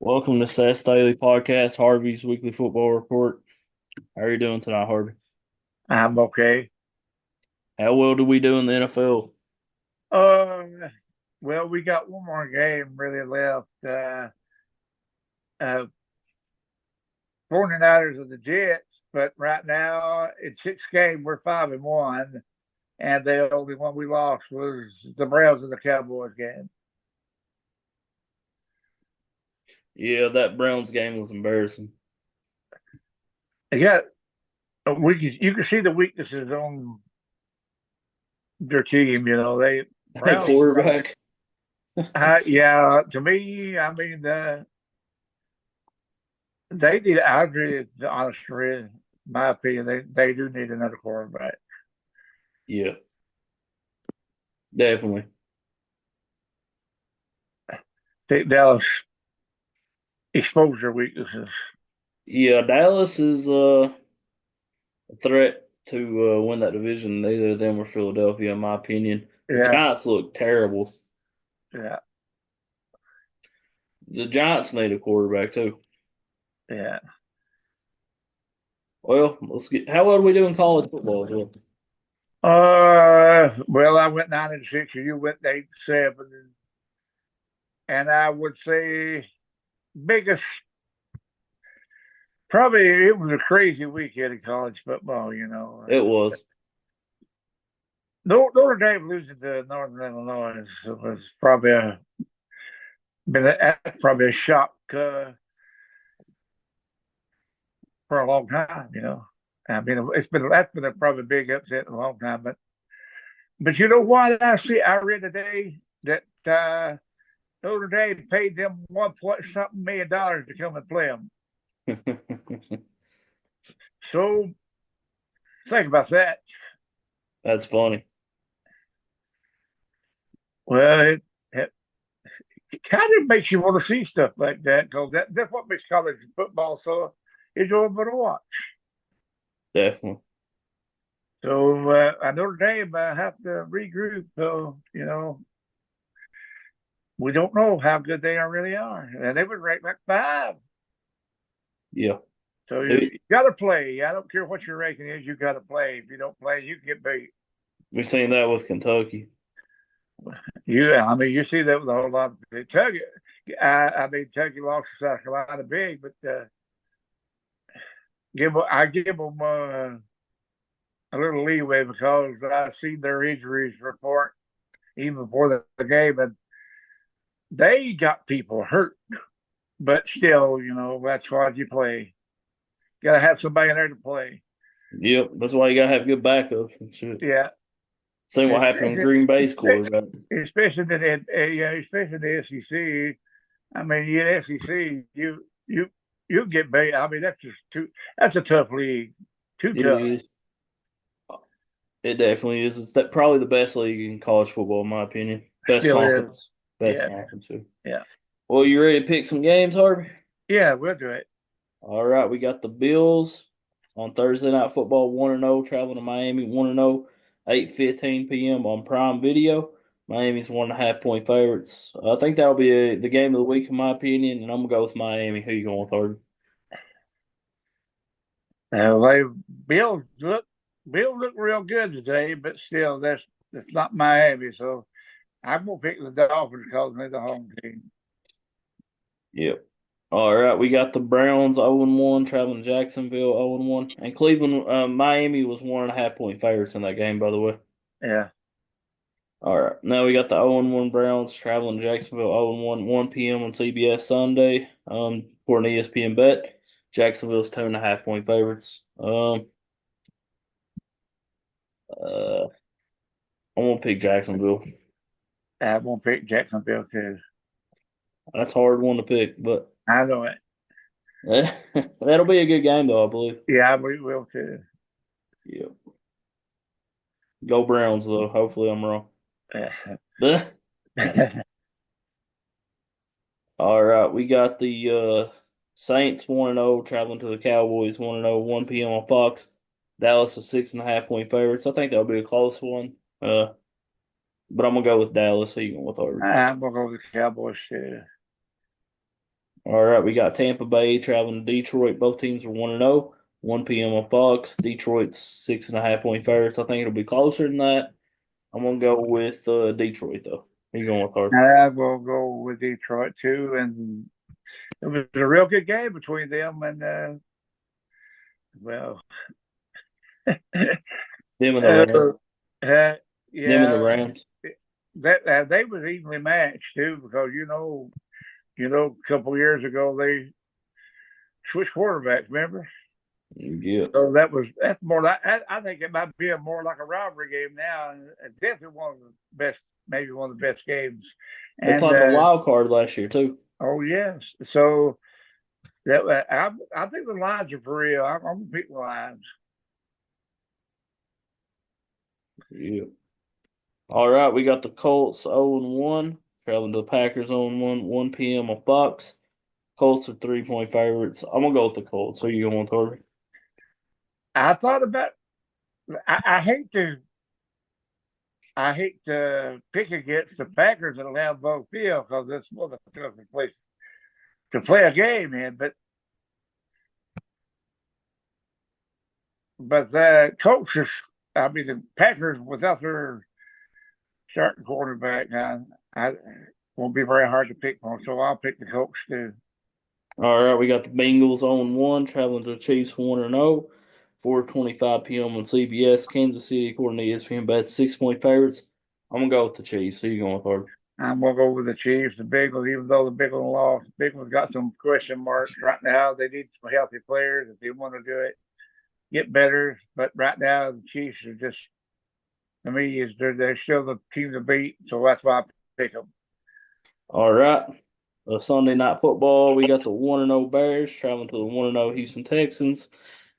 Welcome to Seth's Daily Podcast, Harvey's Weekly Football Report. How are you doing tonight, Harvey? I'm okay. How well do we do in the NFL? Uh, well, we got one more game really left. Uh, 49ers of the Jets, but right now in six games we're 5-1, and the only one we lost was the Browns and the Cowboys game. Yeah, that Browns game was embarrassing. They got you can see the weaknesses on their team. They Hey, Browns. quarterback. Yeah, to me, I mean, they need. I agree. Honestly, in my opinion, they do need another quarterback. Yeah, definitely. Think Dallas expose their weaknesses. Yeah, Dallas is a threat to win that division. Neither of them or Philadelphia, in my opinion. The Yeah, Giants look terrible. yeah, The Giants need a quarterback too. yeah. Well, let's get. How well do we do in college football? Joe? Well, I went 9-6, and you went 8-7, and I would say biggest. Probably it was a crazy weekend in college football. It was. Notre Dame losing to Northern Illinois was probably a shock for a long time. I mean, that's been a probably big upset in a long time. But you know what I read today that Notre Dame paid them 1 point something million dollars to come and play them. So think about that. That's funny. Well, it kind of makes you want to see stuff like that because that's what makes college football so enjoyable to watch. Definitely. So Notre Dame have to regroup. So we don't know how good they really are, and they were ranked like five. Yeah. So you got to play. I don't care what your ranking is. You got to play. If you don't play, you get beat. We've seen that with Kentucky. I mean, you see that with a whole lot of Kentucky. I mean, Kentucky lost to South Carolina big, but I give them a little leeway because I seen their injuries report even before the game, and they got people hurt. But still, that's why you play. Got to have somebody in there to play. Yep, that's why you gotta have good backups and shit. Yeah, Seen what happened with especially, Green Bay's quarterback. especially in the SEC. I mean, in the SEC, you get beat. I mean, that's just too. That's a tough league. Too It tough. is. It definitely is. It's probably the best league in college football, in my opinion. Best Still is. conference. Best Yeah, conference too. yeah, Well, you ready to pick some games, Harvey? yeah. We'll do it. All right, we got the Bills on Thursday Night Football 1-0, traveling to Miami 1-0, 8:15 p.m. on Prime Video. Miami's 1.5 point favorites. I think that'll be the game of the week, in my opinion, and I'm gonna go with Miami. Who you going with, Harvey? They Bill look Bill looked real good today, but still, that's not Miami. So I'm gonna pick the Dolphins because they're the home team. Yep. All right, we got the Browns 0-1 traveling to Jacksonville 0-1, and Cleveland, Miami was 1.5 point favorites in that game, by the way. Yeah. All right, now we got the 0-1 Browns traveling to Jacksonville 0-1, 1 p.m. on CBS Sunday. For an ESPN bet, Jacksonville's 2.5 point favorites. Uh, I'm gonna pick Jacksonville. I'm gonna pick Jacksonville too. That's a hard one to pick, but I know it. that'll be a good game, though, I believe. Yeah, we will too. Yep. Go Browns, though. Hopefully, I'm wrong. All right, we got the Saints 1-0 traveling to the Cowboys 1-0, 1 p.m. on Fox. Dallas is 6.5 point favorites. I think that'll be a close one. But I'm gonna go with Dallas. Who you going with, Harvey? I'm gonna go with the Cowboys too. All right, we got Tampa Bay traveling to Detroit. Both teams are 1-0. 1 p.m. on Fox. Detroit's 6.5 point favorites. I think it'll be closer than that. I'm gonna go with Detroit though. Who you going with, Harvey? I will go with Detroit too, and it was a real good game between them and well, Them and the uh, Rams. uh, Them and the yeah, Rams. that they was evenly matched too because a couple of years ago they switched quarterbacks. Remember? Yeah. So that's more like I think it might be a more like a rivalry game now, and definitely one of the best, maybe one of the best games. They And played the wild card last year too. oh yes, so that I think the lines are for real. I'm gonna pick the lines. Yeah. All right, we got the Colts 0-1, traveling to the Packers 0-1, 1 p.m. on Fox. Colts are 3 point favorites. I'm gonna go with the Colts. So you going with Harvey? I thought about. I hate to. I hate to pick against the Packers at Lambeau Field because it's one of the toughest places to play a game in. But the coaches, I mean, the Packers without their starting quarterback, I won't be very hard to pick one. So I'll pick the Colts too. All right, we got the Bengals 0-1, traveling to the Chiefs 1-0. 4:25 p.m. on CBS. Kansas City, according to ESPN, bet 6 point favorites. I'm gonna go with the Chiefs. Who you going with, Harvey? I'm gonna go with the Chiefs. The Bengals, even though the Bengals lost, the Bengals got some question marks right now. They need some healthy players if they want to do it, get better. But right now, the Chiefs are just, to me, is they're still the team to beat. So that's why I pick them. All right. Sunday night football, we got the 1-0 Bears traveling to the 1-0 Houston Texans.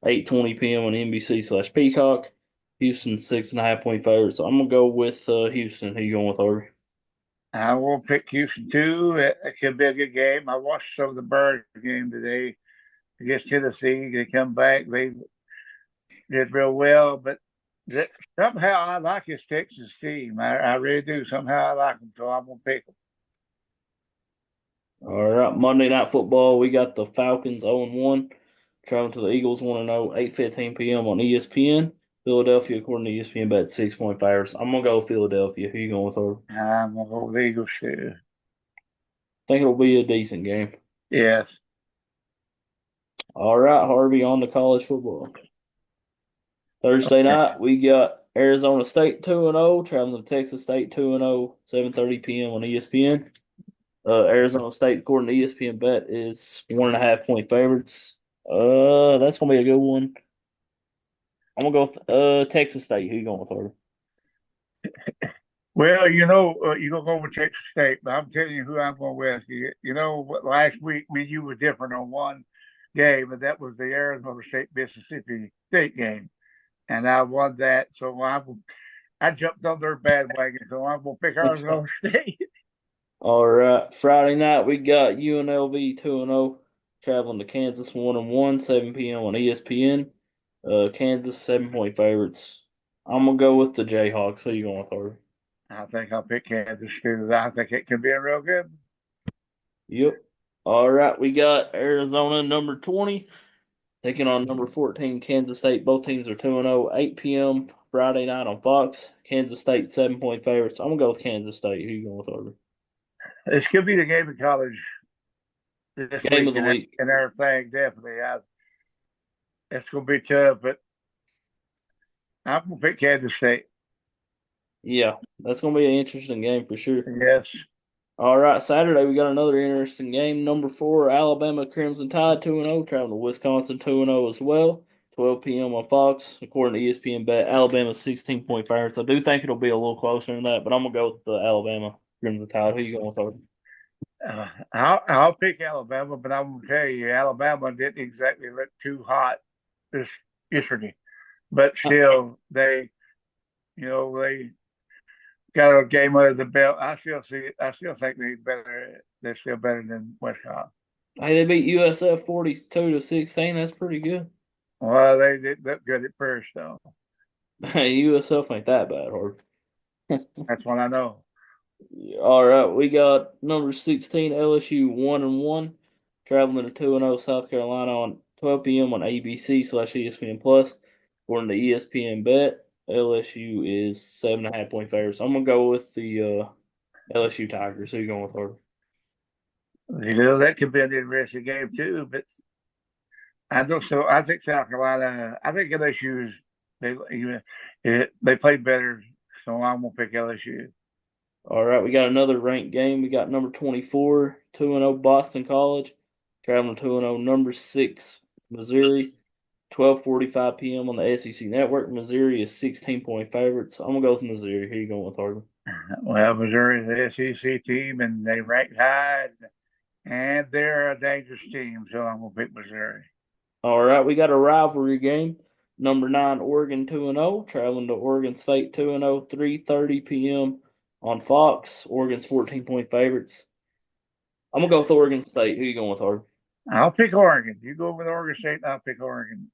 8:20 p.m. on NBC/Peacock. Houston 6.5 point favorites. So I'm gonna go with Houston. Who you going with, Harvey? I will pick Houston too. It could be a good game. I watched some of the Birds game today against Tennessee. They come back. They did real well, but that, somehow I like this Texas team. I really do. Somehow I like them, so I'm gonna pick them. All right, Monday Night Football. We got the Falcons 0-1, traveling to the Eagles 1-0, 8:15 p.m. on ESPN. Philadelphia, according to ESPN, bet 6 point favorites. I'm gonna go with Philadelphia. Who you going with, Harvey? I'm gonna go with the Eagles too. Think it'll be a decent game. Yes. All right, Harvey, on to college football. Thursday Okay. night, we got Arizona State 2-0, traveling to Texas State 2-0, 7:30 p.m. on ESPN. Arizona State, according to ESPN bet, is 1.5 point favorites. That's gonna be a good one. I'm gonna go with Texas State. Who you going with, Harvey? Well, you're gonna go with Texas State, but I'm telling you who I'm going with. You know what? Last week, me and you were different on one game, and that was the Arizona State Mississippi State game, and I won that. So I jumped on their bandwagon. So I'm gonna pick Arizona State. All right, Friday night we got UNLV 2-0, traveling to Kansas 1-1, 7 p.m. on ESPN. Kansas 7 point favorites. I'm gonna go with the Jayhawks. Who you going with, Harvey? I think I'll pick Kansas too. I think it can be a real good. Yep. All right, we got Arizona number 20 taking on number 14 Kansas State. Both teams are 2-0. 8 p.m. Friday night on Fox. Kansas State 7 point favorites. I'm gonna go with Kansas State. Who you going with, Harvey? This could be the game of college this Game week of the week. and everything. Definitely, it's gonna be tough, but I'm gonna pick Kansas State. Yeah, that's gonna be an interesting game for sure. Yes. All right, Saturday we got another interesting game. Number 4, Alabama Crimson Tide 2-0, traveling to Wisconsin 2-0 as well. 12 p.m. on Fox, according to ESPN bet. Alabama 16 point favorites. I do think it'll be a little closer than that, but I'm gonna go with the Alabama Crimson Tide. Who you going with, Harvey? I'll pick Alabama, but I'm gonna tell you, Alabama didn't exactly look too hot this yesterday. But still, they got a game under the belt. I still think they better. They're still better than Wisconsin. Hey, they beat USF 42-16. That's pretty good. Well, they did look good at first, though. Hey, USF ain't that bad, Harvey. That's what I know. All right, we got number 16 LSU 1-1, traveling to 2-0 South Carolina on 12 p.m. on ABC/ESPN Plus. According to ESPN Bet, LSU is 7.5 point favorites. I'm gonna go with the LSU Tigers. Who you going with, Harvey? That could be an interesting game too. But I don't. So I think South Carolina. I think LSU's they played better. So I'm gonna pick LSU. All right, we got another ranked game. We got number 24, 2-0 Boston College, traveling to 2-0 number 6 Missouri. 12:45 p.m. on the SEC Network. Missouri is 16-point favorites. I'm gonna go with Missouri. Who you going with, Harvey? Well, Missouri's the SEC team, and they ranked high, and they're a dangerous team. So I'm gonna pick Missouri. All right, we got a rivalry game. Number 9 Oregon 2-0, traveling to Oregon State 2-0, 3:30 p.m. on Fox. Oregon's 14-point favorites. I'm gonna go with Oregon State. Who you going with, Harvey? I'll pick Oregon. You go with Oregon State, and I'll pick Oregon.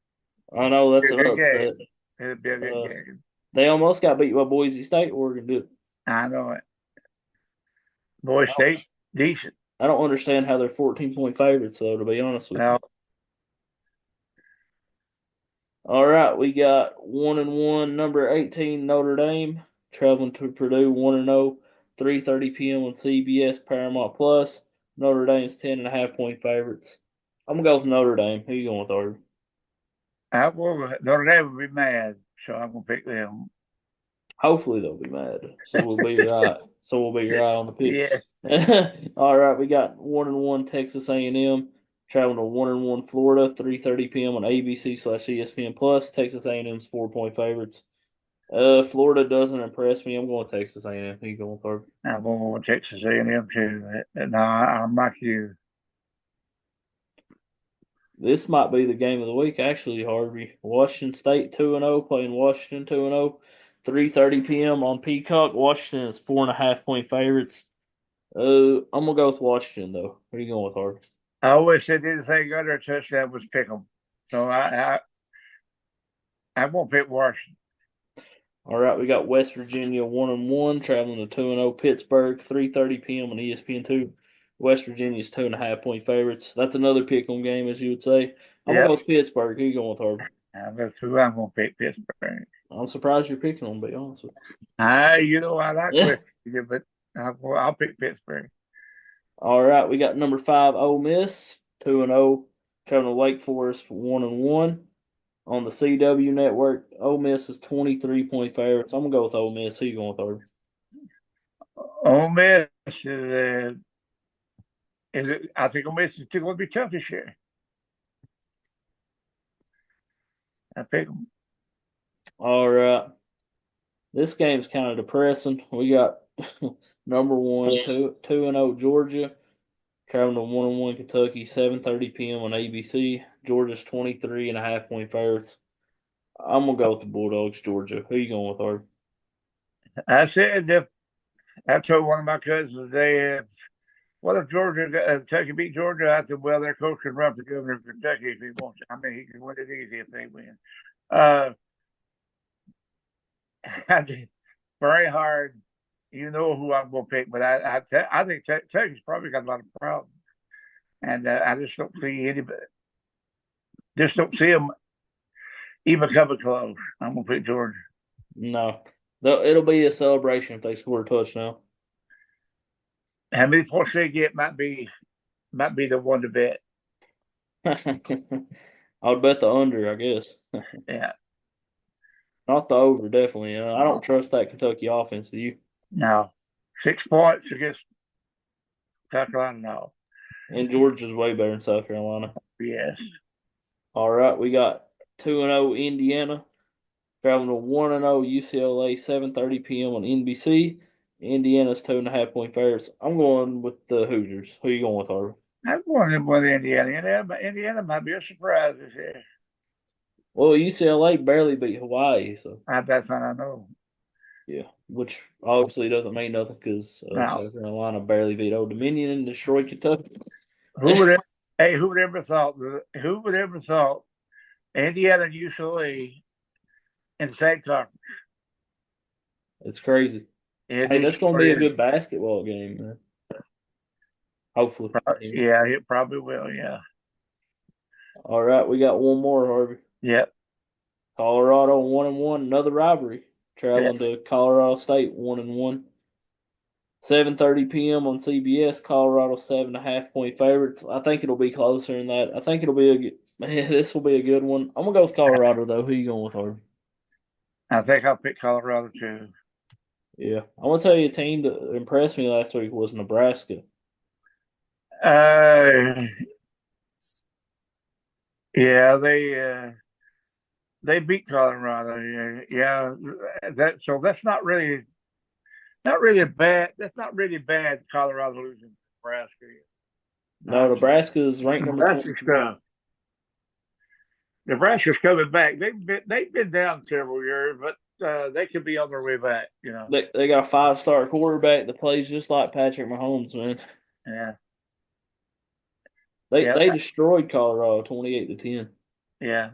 I know Be that's a an good upset. game. It'll be a good Uh, game. they almost got beat by Boise State. Oregon did. I know it. Boise State's decent. I don't understand how they're 14-point favorites, though. To be honest with you. Well, All right, we got 1-1, number 18 Notre Dame traveling to Purdue 1-0, 3:30 p.m. on CBS Paramount Plus. Notre Dame's 10.5 point favorites. I'm gonna go with Notre Dame. Who you going with, Arby? Notre Dame will be mad, so I'm gonna pick them. Hopefully they'll be mad. So we'll be right. So we'll be right on the pick. Yeah. All right, we got 1-1 Texas A&M traveling to 1-1 Florida, 3:30 p.m. on ABC/ESPN Plus. Texas A&M's 4-point favorites. Florida doesn't impress me. I'm going Texas A&M. Who you going for? I'm going with Texas A&M too. No, I'm like you. This might be the game of the week, actually, Harvey. Washington State 2-0 playing Washington 2-0. 3:30 p.m. on Peacock. Washington is 4.5 point favorites. I'm gonna go with Washington though. Who are you going with, Harvey? I always said anything under a touchdown was pick them. So I won't pick Washington. All right, we got West Virginia 1-1 traveling to 2-0 Pittsburgh. 3:30 p.m. on ESPN2. West Virginia's 2.5 point favorites. That's another pick 'em game, as you would say. I'm gonna Yep. go with Pittsburgh. Who you going with, Harvey? That's who I'm going to pick, Pittsburgh. I'm surprised you're picking them. To be honest with I like you. West Virginia, but I'll pick Pittsburgh. All right, we got number 5 Ole Miss 2-0 traveling to Wake Forest 1-1 on the CW network. Ole Miss is 23-point favorites. I'm gonna go with Ole Miss. Who you going with, Harvey? Ole Miss I think Ole Miss is still going to be tough this year. I pick them. All right. This game's kind of depressing. We got number 1, 2-0 Georgia traveling to 1-1 Kentucky, 7:30 p.m. on ABC. Georgia's 23.5 point favorites. I'm gonna go with the Bulldogs, Georgia. Who you going with, Harvey? I said that I told one of my cousins what if Kentucky beat Georgia? I said, well, their coach can run for governor of Kentucky if he wants. I mean, he can win it easy if they win. Uh, very hard. You know who I'm going to pick, but I think Kentucky's probably got a lot of problems, and I just don't see anybody. Just don't see them even coming close. I'm going to pick Georgia. No, it'll be a celebration if they score a touchdown. How many points they get might be the one to bet. I would bet the under, I guess. Yeah. Not the over, definitely. I don't trust that Kentucky offense. Do you? No. 6 points against South Carolina. No. And Georgia's way better than South Carolina. Yes. All right, we got 2-0 Indiana traveling to 1-0 UCLA, 7:30 p.m. on NBC. Indiana's 2.5 point favorites. I'm going with the Hoosiers. Who you going with, Harvey? I'm going with Indiana. Indiana might be a surprise this year. Well, UCLA barely beat Hawaii, so That's what I know. yeah, which obviously doesn't mean nothing because Now, South Carolina barely beat Old Dominion and destroyed Kentucky. who would ever, hey, who would ever thought Indiana and UCLA in the same conference? It's crazy. It Hey, is that's going to what be it a is. good basketball game, man. Hopefully. Yeah. Yeah, it probably will. Yeah. All right, we got one more, Harvey. Yep. Colorado 1-1, another rivalry. Yeah. Traveling to Colorado State 1-1. 7:30 p.m. on CBS. Colorado 7.5 point favorites. I think it'll be closer than that. I think it'll be a good. Man, this will be a good one. I'm gonna go with Colorado though. Who you going with, Harvey? I think I'll pick Colorado too. Yeah, I want to tell you a team that impressed me last week was Nebraska. Uh, yeah, they beat Colorado. Yeah, yeah. That's not really a bad. That's not really bad. Colorado losing to Nebraska. No, Not Nebraska is ranked number Nebraska's 22. tough. Nebraska's coming back. They've been down several years, but they could be on their way back. They got a 5-star quarterback that plays just like Patrick Mahomes, man. Yeah, They yeah, they destroyed Colorado 28-10. yeah.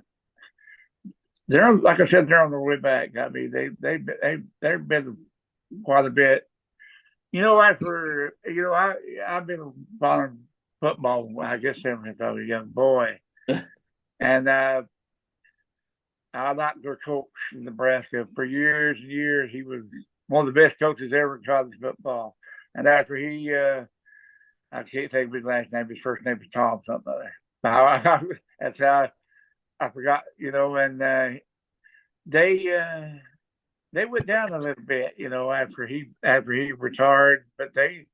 Like I said, they're on their way back. I mean, they've been quite a bit. I've been following football. I guess since I was a young boy, and I liked their coach in Nebraska for years and years. He was one of the best coaches ever in college football. And after I can't think of his last name. His first name was Tom something like that. That's how I forgot. And they they went down a little bit. After he retired, but they're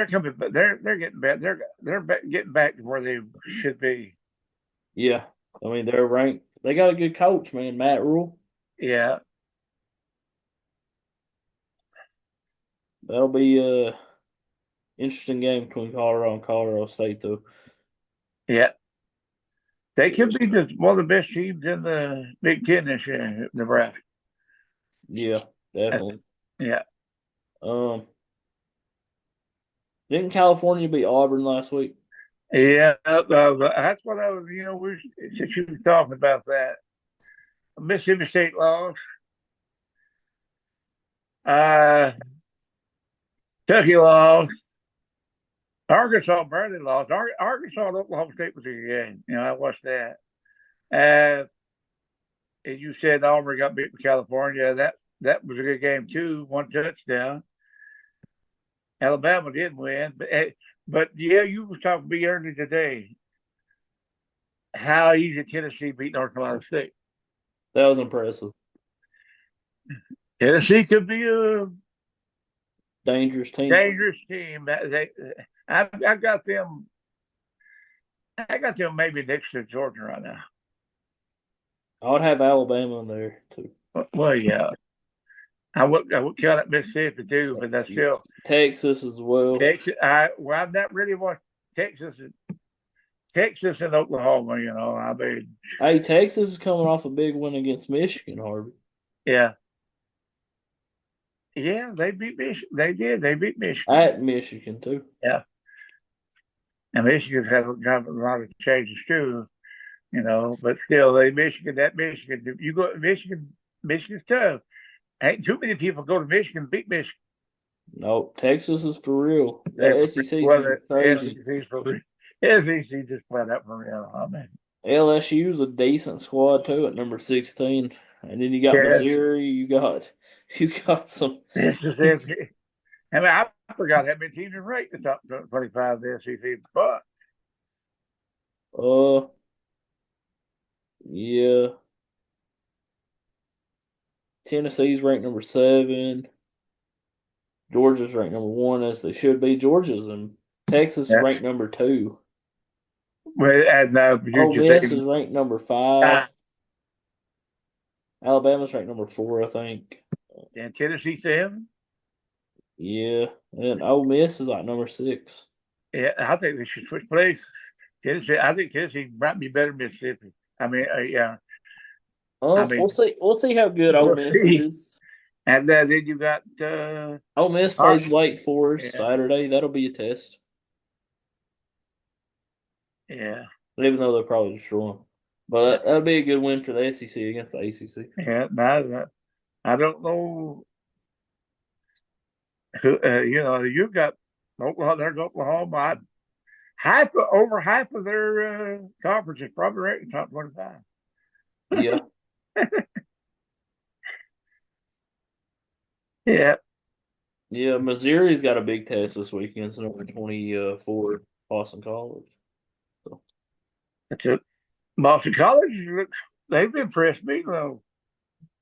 coming. But they're getting back. Getting back to where they should be. Yeah, I mean they're ranked. They got a good coach, man, Matt Rule. Yeah, That'll be a interesting game between Colorado and Colorado State, though. yeah. They could be one of the best teams in the Big Ten this year, Nebraska. Yeah, That's, definitely. yeah, Um, didn't California beat Auburn last week? yeah. That's what I was. Since you were talking about that, Mississippi State lost. Uh, Kentucky lost. Arkansas barely lost. Arkansas and Oklahoma State was a good game. I watched that. Uh, and you said Auburn got beat by California. That was a good game too. One touchdown. Alabama did win, but yeah, you were talking to me earlier today. How easy Tennessee beat North Carolina State. That was impressive. Tennessee could be a Dangerous team. dangerous team. I got them. I got them maybe next to Georgia right now. I would have Alabama in there too. Well, yeah, I would count it Mississippi too, but that's still Texas as well. Texas. I've not really watched Texas and Oklahoma. I mean, Hey, Texas is coming off a big win against Michigan, Harvey. yeah, yeah, they beat Michigan. They did. They beat Michigan. At Michigan too. Yeah, and Michigan's had a lot of changes too. But still, Michigan. You go to Michigan. Michigan's tough. Ain't too many people go to Michigan beat Michigan. No, Texas is for real. They That SEC is well, gonna be the crazy. SEC for SEC just flat out for real. I mean, LSU is a decent squad too at number 16, and then you got yes, Missouri. You got some. this is it. I mean, I forgot how many teams are ranked in the top 25 of the SEC, but Uh, yeah, Tennessee's ranked number 7. Georgia's ranked number 1, as they should be. Georgia's and Texas is yeah. ranked number 2. And you Ole just say Miss is ranked number 5. Alabama's ranked number 4, I think. and Tennessee 7. Yeah, and Ole Miss is like number 6. Yeah, I think they should switch places. I think Tennessee might be better than Mississippi. I mean, yeah. I We'll mean, see. We'll see how good Ole we'll Miss see. is. And then you got Ole Miss plays Arkansas. Wake Forest Yeah, Saturday. That'll be a test, yeah, even though they'll probably destroy them. But that'll be a good win for the SEC against the ACC. yeah. Now, I don't know who. You've got. Oklahoma, there's Oklahoma. Over half of their conference is probably ranked in the top 25. Yeah, Yeah, yeah. Missouri's got a big test this weekend. It's number 24, Boston College. So that's it. Boston College looks, they've impressed me though.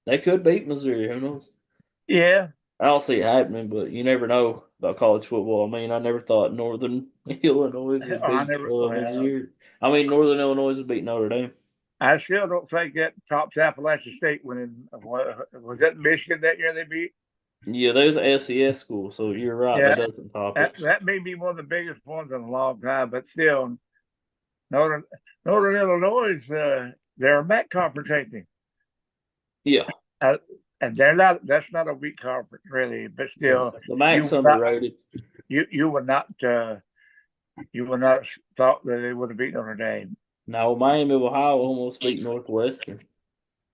they could beat Missouri. Who knows? Yeah, I don't see it happening, but you never know about college football. I mean, I never thought Northern Illinois would I beat never. Well, Missouri. I mean, Northern Illinois would beat Notre Dame. I still don't think that tops Appalachian State winning. Was that Michigan that year they beat? Yeah, there's an FCS school, so you're right. That Yeah, doesn't top that it. that may be one of the biggest ones in a long time, but still, Northern Northern Illinois is they're a MAC conference, ain't they? Yeah, Uh, and they're not. That's not a weak conference, really. But no, still, the you MAC's would not. underrated. You would not. You would not thought that they would have beat Notre Dame. Now, Miami of Ohio almost beat Northwestern.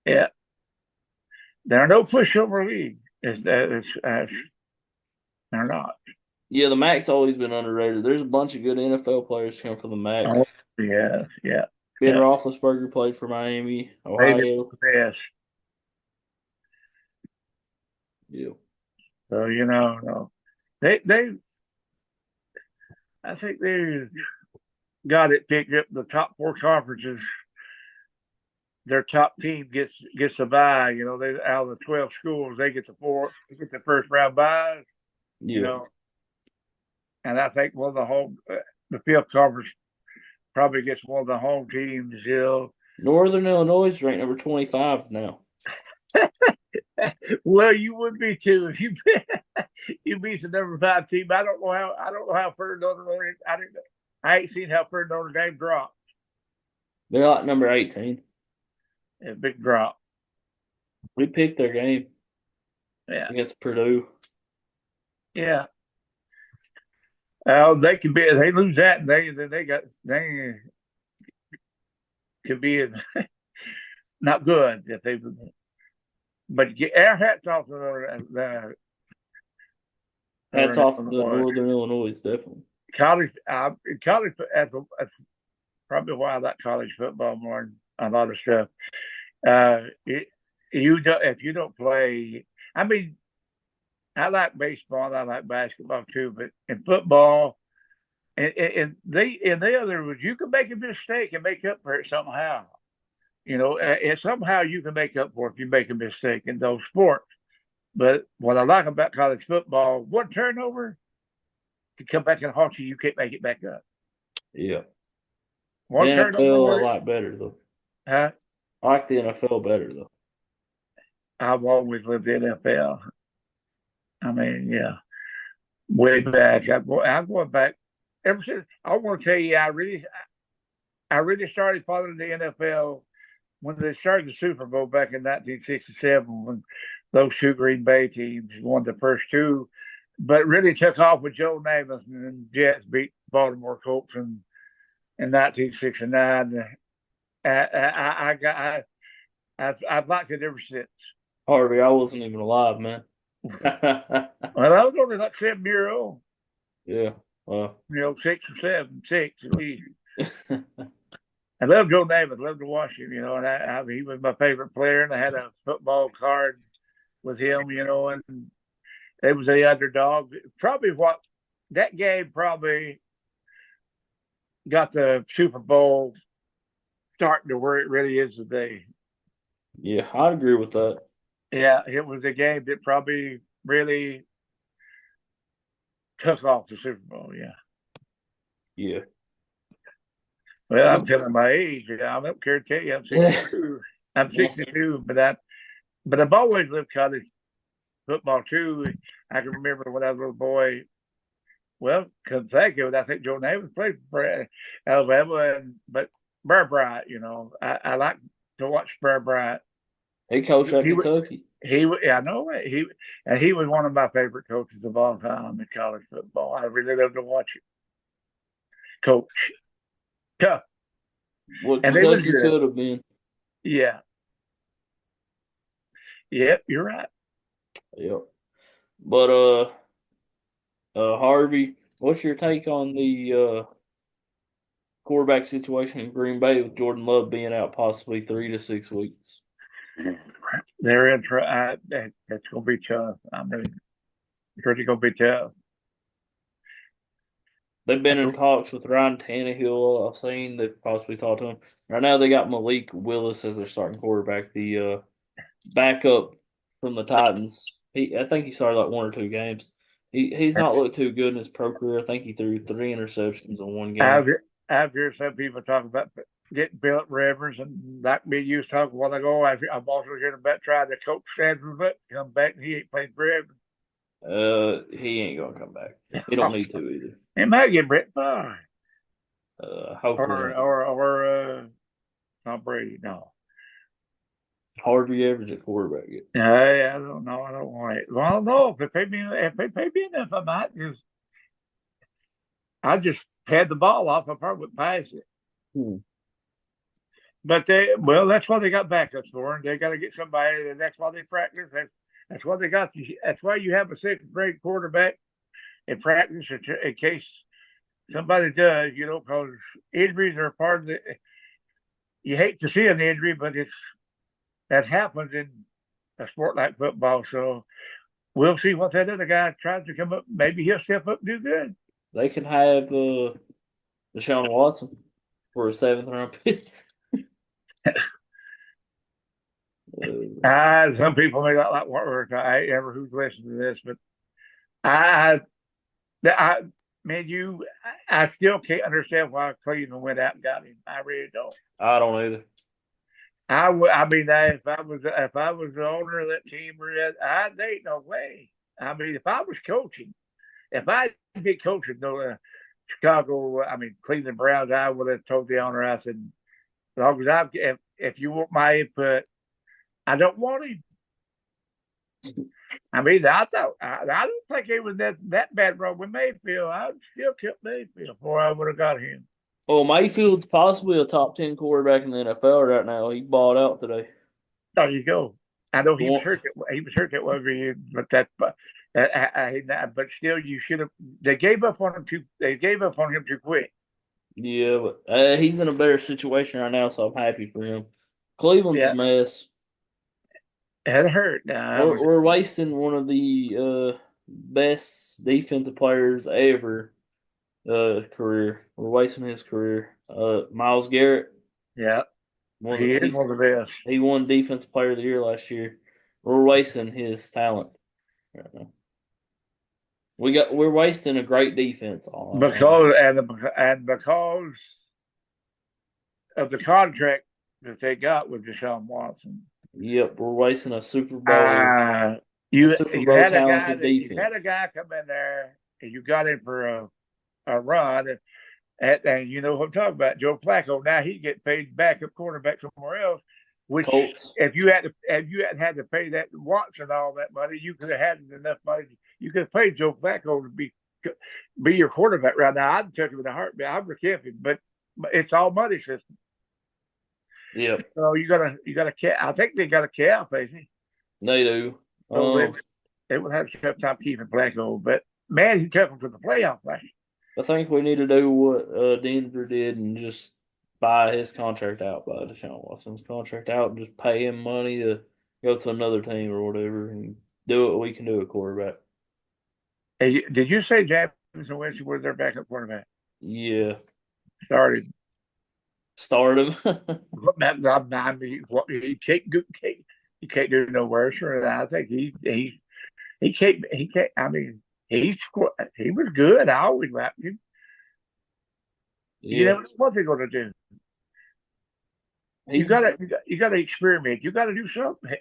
Yeah, they're no pushover league. They're not. Yeah, the MAC's always been underrated. There's a bunch of good NFL players come from the MAC. Oh, yeah, yeah, Ben yeah. Roethlisberger played for Miami, They did Ohio. the best. Yeah, So no, they. I think they got it picked up. The top four conferences, their top team gets a bye. They out of the 12 schools, they get the first round buys. You yeah. know, and I think the fifth conference probably gets one of the home teams. Northern Illinois is ranked number 25 now. Well, you would be too if you beat the number five team. I don't know how far Notre Dame. I didn't. I ain't seen how far Notre Dame dropped. They're like number 18. A big drop. We picked their game Yeah, against Purdue. yeah. They could be. They lose that, and they could be not good if they. But air hats off to Hats Northern off to Illinois Northern Illinois, definitely. college. College that's probably why I like college football more than a lot of stuff. Uh, it, you don't if you don't play. I mean, I like baseball and I like basketball too, but in football, in the other words, you can make a mistake and make up for it somehow. And somehow you can make up for it if you make a mistake in those sports. But what I like about college football, one turnover can come back and haunt you. You can't make it back up. Yeah. The One NFL I turnover, like better though. huh? I like the NFL better though. I've always lived in the NFL. I mean, yeah, way back. I'm going back ever since. I want to tell you, I really started following the NFL when they started the Super Bowl back in 1967 when those two Green Bay teams won the first two, but really took off with Joe Namath and the Jets beat Baltimore Colts in 1969. I've liked it ever since. Harvey, I wasn't even alive, man. Well, I was only like 7 years old, Yeah. Well, 6 at least. I love Joe Namath, loved to watch him, and he was my favorite player, and I had a football card with him, and it was the underdog. Probably what that game probably got the Super Bowl starting to where it really is today. yeah, I agree with that. Yeah, it was a game that probably really took off the Super Bowl. Yeah. Yeah. Well, I'm telling my age. I don't care to tell you, I'm 62. I'm Yeah. 62, but I've always lived college football too. I can remember when I was a little boy. Well, couldn't think of it. I think Joe Namath played for Alabama, but Burr Bryant, I like to watch Burr Bryant. He coached at He would, Kentucky. I know it. He was one of my favorite coaches of all time in college football. I really love to watch it. Coach, tough, What and they was Kentucky good. could have been. Yeah, yep, you're right. Yep. But Harvey, What's your take on the quarterback situation in Green Bay with Jordan Love being out possibly 3 to 6 weeks? They're in. That's going to be tough. I mean, it's really going to be tough. They've been in talks with Ryan Tannehill. I've seen they've possibly talked to him. Right now, they got Malik Willis as their starting quarterback, the backup from the Titans. I think he started like 1 or 2 games. He's not looked too good in his pro career. I think he threw 3 interceptions in one I've game. I've heard some people talk about getting Philip Rivers, and like me, you was talking a while ago. I've also heard about trying to coach Sanders, but come back and he ain't played forever. He ain't gonna come back. He don't need to either. He might get Brett Favre Hopefully or not. Tom Brady. No, Harvey Everett at quarterback. Yet. I don't know. I don't want it. Well, I don't know if they pay me enough, I might just had the ball off. I probably would pass it. Hmm. But that's why they got backups for, and they got to get somebody. And that's why they practice. That's why they got you. That's why you have a second grade quarterback in practice in case somebody does. Because injuries are part of the. You hate to see an injury, but that happens in a sport like football. So we'll see what that other guy tries to come up. Maybe he'll step up and do good. They can have Deshaun Watson for a seventh round pick. Some people may not like what I ever who's listening to this, but I, I, man, I still can't understand why Cleveland went out and got him. I really don't. I don't either. I mean, if I was the owner of that team, there ain't no way. I mean, if I was coaching, if I be coaching Chicago, I mean Cleveland Browns, I would have told the owner, I said, as long as if you want my input, I don't want him. I mean, I don't think it was that bad wrong with Mayfield. I would still kept Mayfield before I would have got him. Well, Mayfield's possibly a top 10 quarterback in the NFL right now. He balled out today. There you go. I know he was One, hurt. He was hurt that one year, but still, you should have. They gave up on him too. They gave up on him too quick. yeah, but he's in a better situation right now, so I'm happy for him. Cleveland's a Yeah, mess. it hurt. Nah, We're wasting one of the best defensive players ever career. We're wasting his career. Miles Garrett, yeah, one he is he one of the best he won Defensive Player of the Year last year. We're wasting his talent right now. We're wasting a great defense on because of the contract that they got with Deshaun Watson. Yep, we're wasting Uh, a you Super you Bowl had a guy talented that you had a defense. guy come in there and you got him for a run, and you know what I'm talking about, Joe Flacco. Now he get paid backup quarterback somewhere else. Which Colts. if you hadn't had to pay that Watson all that money, you could have had enough money. You could have paid Joe Flacco to be your quarterback right now. I'd took him in a heartbeat. I would have kept him, but it's all money system. Yep, So you gotta cap. I think they got a cap, I think. they do. So they would have a tough time keeping Flacco. But man, he took them to the playoff last year. I think we need to do what Denver did and just buy his contract out, buy Deshaun Watson's contract out, and just pay him money to go to another team or whatever, and do what we can do at quarterback. Hey, did you say Jameson Winston was their backup quarterback? Yeah, Started. start him. I mean, he can't do no worse. Or I think he can't. I mean, he was good. I always liked him. You Yeah, know what they're going to do. You he's got to you got to experiment. You got to do something.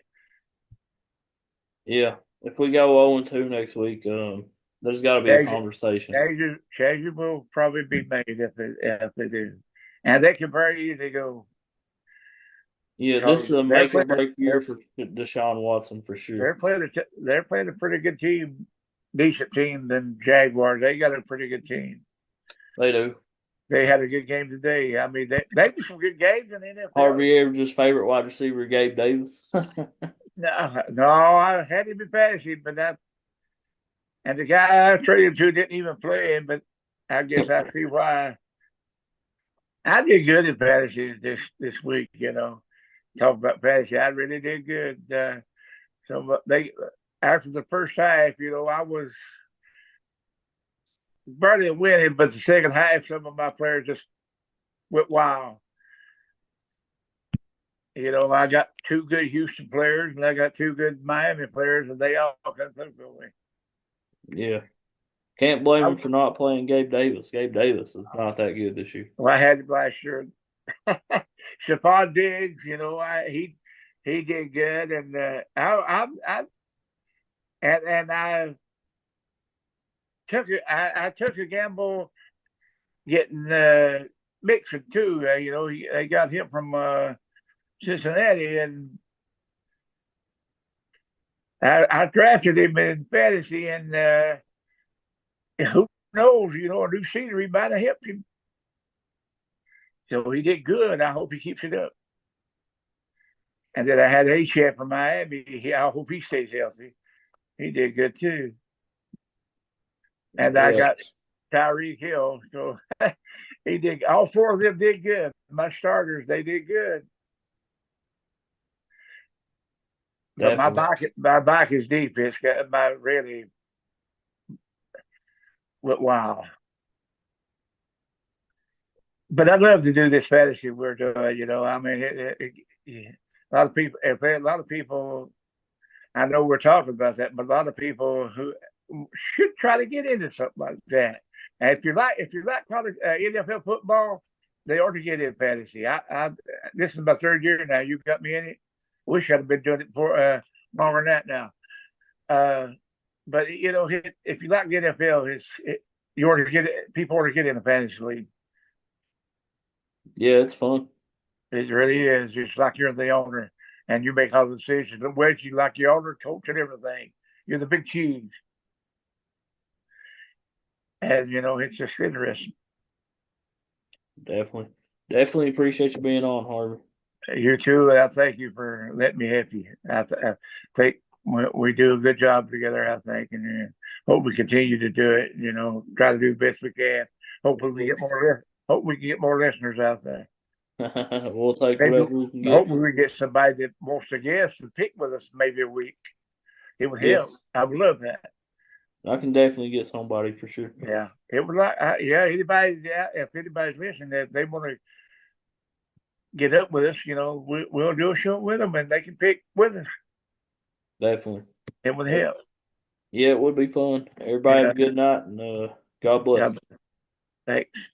yeah. If we go 0-2 next week, there's got to be a Changes, conversation. changes will probably be made if they do, and they can very easily go Yeah, this because is a make or break year for Deshaun Watson for sure. they're playing a pretty good team, decent team than Jaguars. They got a pretty good team. They do. They had a good game today. I mean, they were some good games in the NFL. Harvey Everett's favorite wide receiver, Gabe Davis. No, I had him in fantasy, but that and the guy I traded to didn't even play him. But I guess I see why I did good in fantasy this week. Talk about fantasy, I really did good. So they after the first half, I was barely winning, but the second half, some of my players just went wild. I got two good Houston players and I got two good Miami players, and they all come through for me. Yeah. Can't blame I, him for not playing Gabe Davis. Gabe Davis is not that good this year. well, I had to last year. Stephon Diggs, he did good, and I I took a gamble getting Mixon too. They got him from Cincinnati, and I drafted him in fantasy, and who knows? A new scenery might have helped him. So he did good. I hope he keeps it up. And then I had A-Champ from Miami. I hope he stays healthy. He did good too. And I Yeah, got Tyreek Hill. So he did. All four of them did good. My starters, they did good. But definitely. my back is deep. It's got my really wow. But I love to do this fantasy we're doing. I mean, a lot of people. A lot of people. I know we're talking about that, but a lot of people who should try to get into something like that. And if you like college NFL football, they ought to get in fantasy. This is my third year now. You got me in it. Wish I'd have been doing it for longer than that now. Uh, but if you like the NFL, you ought to get it. People ought to get in a fantasy league. Yeah, it's fun. It really is. It's like you're the owner and you make all the decisions. The way you like the owner, coach, and everything. You're the big cheese. And it's just interesting. Definitely. Definitely appreciate you being on, Harvey. You too. And I thank you for letting me help you. I think we do a good job together, I think, and hope we continue to do it. Try to do the best we can. Hopefully, we get more. Hope we can get more listeners out there. We'll take Maybe whatever we can get. hopefully we get somebody that wants to guest and pick with us maybe a week. It would Yeah, help. I would love that. I can definitely get somebody for sure. Yeah, it would like. Yeah, anybody. Yeah, if anybody's listening, that they want to get up with us, we'll do a show with them, and they can pick with us. Definitely. It would help. Yeah, it would be fun. Everybody have Yeah, a good night and God yeah. bless. Thanks.